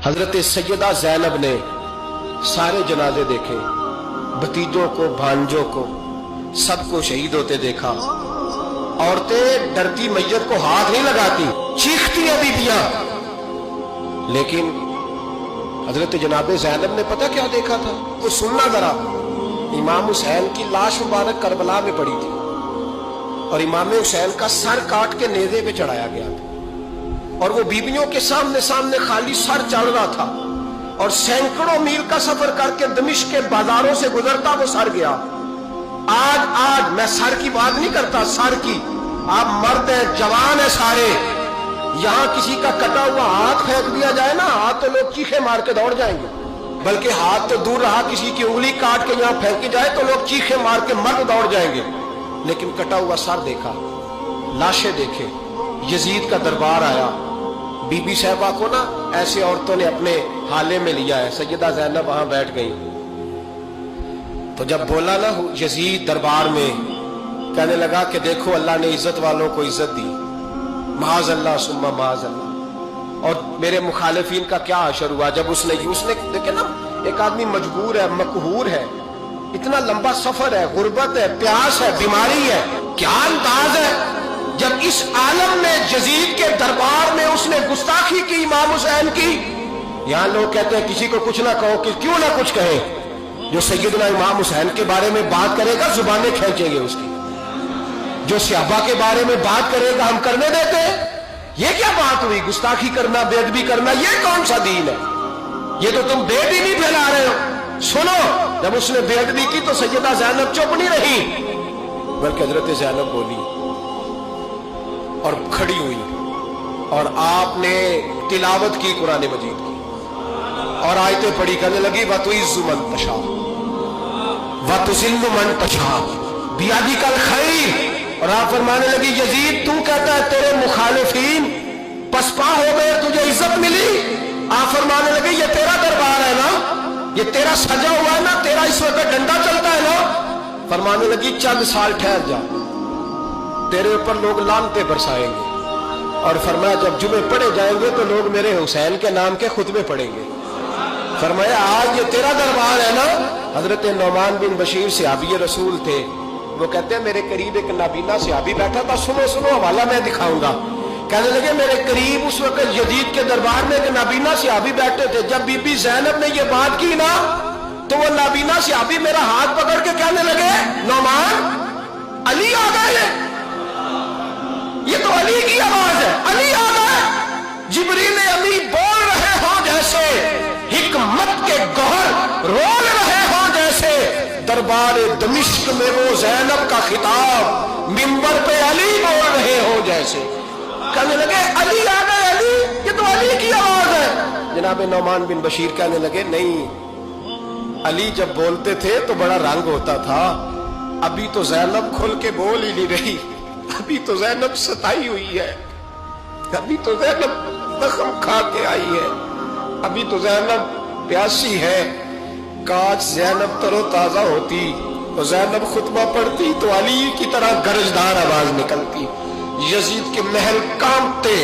حضرت سیدہ زینب نے سارے جنازے دیکھے، بھتیجوں کو، بھانجوں کو، سب کو شہید ہوتے دیکھا۔ عورتیں ڈرتی میت کو ہاتھ نہیں لگاتی، چیختی ہیں بیبیاں، لیکن حضرت جناب زینب نے پتہ کیا دیکھا تھا؟ وہ سننا ذرا۔ امام حسین کی لاش مبارک کربلا میں پڑی تھی اور امام حسین کا سر کاٹ کے نیزے پہ چڑھایا گیا تھا، اور وہ بیبیوں کے سامنے خالی سر چڑھ رہا تھا، اور سینکڑوں میل کا سفر کر کے دمشق کے بازاروں سے گزرتا وہ سر گیا۔ آج میں سر کی بات نہیں کرتا، سر کی، آپ مرد ہیں، جوان ہیں سارے، یہاں کسی کا کٹا ہوا ہاتھ پھینک دیا جائے نا، ہاتھ تو لوگ چیخے مار کے دوڑ جائیں گے، بلکہ ہاتھ تو دور رہا، کسی کی انگلی کاٹ کے یہاں پھینکی جائے تو لوگ چیخے مار کے مرد دوڑ جائیں گے، لیکن کٹا ہوا سر دیکھا، لاشیں دیکھے۔ یزید کا دربار آیا، بی بی صاحبہ کو نا ایسے عورتوں نے اپنے حالے میں لیا ہے، سیدہ زینب وہاں بیٹھ گئی، تو جب بولا نا یزید دربار میں، کہنے لگا کہ دیکھو اللہ نے عزت والوں کو عزت دی، معاذ اللہ ثم معاذ اللہ، اور میرے مخالفین کا کیا حشر ہوا جب اس نے دیکھے نا، ایک آدمی مجبور ہے، مقہور ہے، اتنا لمبا سفر ہے، غربت ہے، پیاس ہے، بیماری ہے، کیا انداز ہے جب اس عالم میں یزید کے دربار میں اس نے گستاخی کی امام حسین کی۔ یہاں لوگ کہتے ہیں کسی کو کچھ نہ کہو، کہ کیوں نہ کچھ کہیں، جو سیدنا امام حسین کے بارے میں بات کرے گا زبانیں کھینچیں گے اس کی، جو صحابہ کے بارے میں بات کرے گا ہم کرنے دیتے ہیں؟ یہ کیا بات ہوئی؟ گستاخی کرنا، بے ادبی کرنا، یہ کون سا دین ہے؟ یہ تو تم بے دینی پھیلا رہے ہو۔ سنو، جب اس نے بے ادبی کی تو سیدہ زینب چپ نہیں رہی، بلکہ حضرت زینب بولی اور کھڑی ہوئی، اور آپ نے تلاوت کی قرآن مجید کی، اور آیتیں پڑھی، کہنے لگی وَتُعِزُّ مَن تَشَاءُ وَتُذِلُّ مَن تَشَاءُ بِیَدِکَ الْخَیْرُ، اور آپ فرمانے لگی یزید تو کہتا ہے تیرے مخالفین پسپا ہو گئے، تجھے عزت ملی؟ آپ فرمانے لگے یہ تیرا دربار ہے نا، یہ تیرا سجا ہوا ہے نا، تیرا اس وقت ڈنڈا چلتا ہے نا؟ فرمانے لگی چند سال ٹھہر جا، تیرے اوپر لوگ لعنتیں برسائیں گے، اور فرمایا جب جمعے پڑھے جائیں گے تو لوگ میرے حسین کے نام کے خطبے پڑھیں گے۔ فرمایا آج یہ تیرا دربار ہے نا۔ حضرت نعمان بن بشیر صحابی رسول تھے، وہ کہتے ہیں میرے قریب ایک نابینا صحابی بیٹھا تھا، سنو حوالہ میں دکھاؤں گا، کہنے لگے میرے قریب اس وقت یزید کے دربار میں ایک نابینا صحابی بیٹھے تھے، جب بی بی زینب نے یہ بات کی نا تو وہ نابینا صحابی میرا ہاتھ پکڑ کے کہنے لگے نعمان علی آ گئے، یہ تو علی کی آواز ہے، علی آ گئے، جبریل امی بول رہے ہوں جیسے، حکمت کے گوہر رول رہے ہوں جیسے، دربار دمشق میں وہ زینب کا خطاب منبر پہ علی بول رہے ہوں جیسے، کہنے لگے علی آ گئے، علی، یہ تو علی کی آواز ہے۔ جناب نعمان بن بشیر کہنے لگے نہیں، علی جب بولتے تھے تو بڑا رنگ ہوتا تھا، ابھی تو زینب کھل کے بول ہی نہیں رہی، ابھی تو زینب ستائی ہوئی ہے، ابھی تو زینب زخم کھا کے آئی ہے، ابھی تو زینب پیاسی ہے، کاش زینب تر و تازہ ہوتی اور زینب خطبہ پڑھتی تو علی کی طرح گرجدار آواز نکلتی، یزید کے محل کانپتے۔